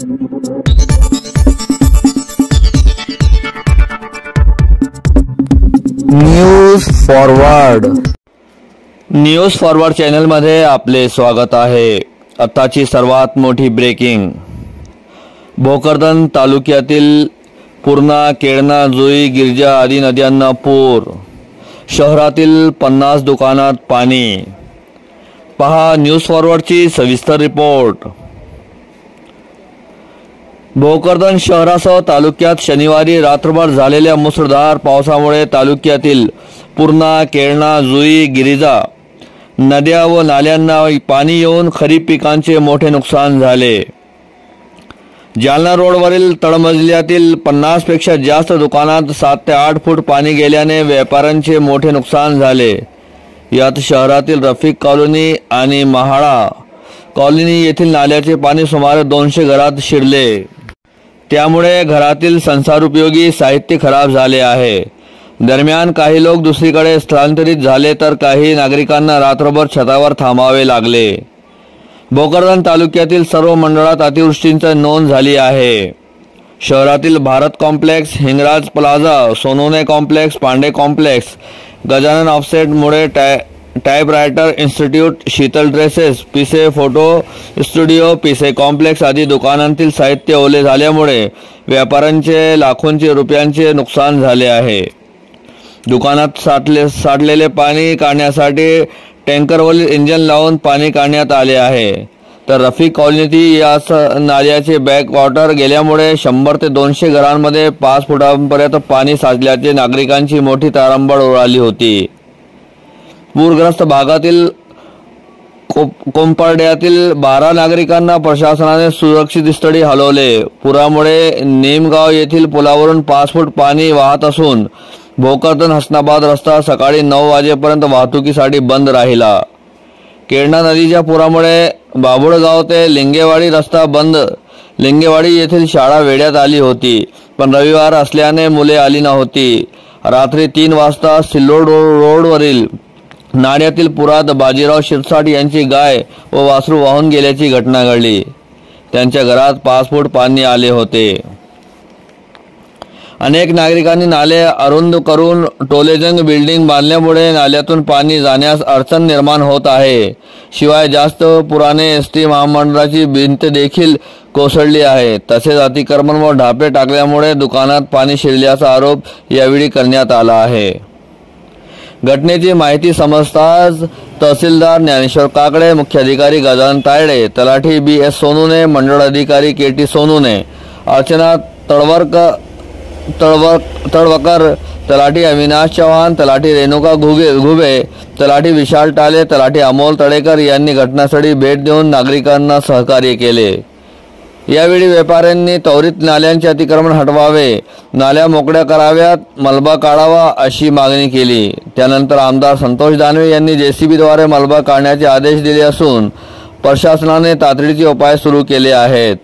News forward channel मध्ये आपले स्वागत आहे। आताची सर्वात मोठी ब्रेकिंग। भोकरदन तालुक्यातील पूर्णा, केळणा, जुई, गिरजा आदी नद्यांना पूर। शहरातील 50 दुकानात पाणी। पहा न्यूज फॉरवर्डची सविस्तर रिपोर्ट। भोकरदन शहरासह तालुक्यात शनिवारी रात्रभर झालेल्या मुसळधार पावसामुळे तालुक्यातील पूर्णा, केळणा, जुई, गिरिजा नद्या व नाल्यांना पाणी येऊन खरीप पिकांचे मोठे नुकसान झाले। जालना रोडवरील तळमजल्यातील 50 पेक्षा जास्त दुकानात 7 ते 8 फूट पाणी गेल्याने व्यापाऱ्यांचे मोठे नुकसान झाले। यात शहरातील रफिक कॉलनी आणि महाळा कॉलनी येथील नाल्याचे पाणी सुमारे 200 घरात शिरले। त्यामुळे घरातील संसारोपयोगी साहित्य खराब झाले आहे। दरम्यान काही लोक दुसरीकडे स्थलांतरित झाले तर काही नागरिकांना रात्रभर छतावर थांबावे लागले। भोकरदन तालुक्यातील सर्व मंडळात अतिवृष्टीची नोंद झाली आहे। शहरातील Bharat complex, Hingraj plaza, Sonone complex, Pande complex, Gajanan offset, Mule typewriter institute, Sheetal dresses, Pise photo studio, Pise complex आदी दुकानांतील साहित्य ओले झाल्यामुळे व्यापाऱ्यांचे लाखोंचे रुपयांचे नुकसान झाले आहे। दुकानात साठलेले पाणी काढण्यासाठी टँकरवरील इंजिन लावून पाणी काढण्यात आले आहे। तर रफिक कॉलनीतील या नाल्याचे बॅकवॉटर गेल्यामुळे 100 ते 200 घरांमध्ये 5 फुटांपर्यंत पाणी साचल्याचे नागरिकांची मोठी तारंबळ उडाली होती। पूरग्रस्त भागातील कोंपाड्यातील 12 नागरिकांना प्रशासनाने सुरक्षित स्थळी हलवले। पुरामुळे नेमगाव येथील पुलावरून 5 फूट पाणी वाहत असून भोकरदन हसनाबाद रस्ता सकाळी 9 वाजेपर्यंत वाहतुकीसाठी बंद राहिला। केळणा नदीच्या पुरामुळे बाबुळगाव ते लिंगेवाडी रस्ता बंद। लिंगेवाडी येथील शाळा वेढ्यात आली होती, पण रविवार असल्याने मुले आली नव्हती। रात्री 3 वाजता सिल्लोड रोडवरील नाड्यातील पुरात बाजीराव शिरसाट यांची गाय व वासरू वाहून गेल्याची घटना घडली। त्यांच्या घरात 5 फूट पाणी आले होते। अनेक नागरिकांनी नाले अरुंद करून टोलेजंग बिल्डिंग बांधल्यामुळे नाल्यातून पाणी जाण्यास अडचण निर्माण होत आहे। शिवाय जास्त पुराने एसटी महामंडळाची भिंत देखील कोसळली आहे। तसेच अतिक्रमण व ढापे टाकल्यामुळे दुकानात पाणी शिरल्याचा आरोप यावेळी करण्यात आला आहे। घटनेची माहिती समजताच तहसीलदार ज्ञानेश्वर काकडे, मुख्याधिकारी गजानन तायडे, तलाठी BS सोनूने, मंडळ अधिकारी KT सोनूने, अर्चना तळवकर, तलाठी अविनाश चव्हाण, तलाठी रेणुका घुबे, तलाठी विशाल टाले, तलाठी अमोल तळेकर यांनी घटनास्थळी भेट देऊन नागरिकांना सहकार्य केले। यावेळी व्यापाऱ्यांनी त्वरित नाल्यांचे अतिक्रमण हटवावे, नाल्या मोकळ्या कराव्यात, मलबा काढावा अशी मागणी केली। त्यानंतर आमदार संतोष दानवे यांनी JCBद्वारे मलबा काढण्याचे आदेश दिले असून प्रशासनाने तातडीचे उपाय सुरू केले आहेत।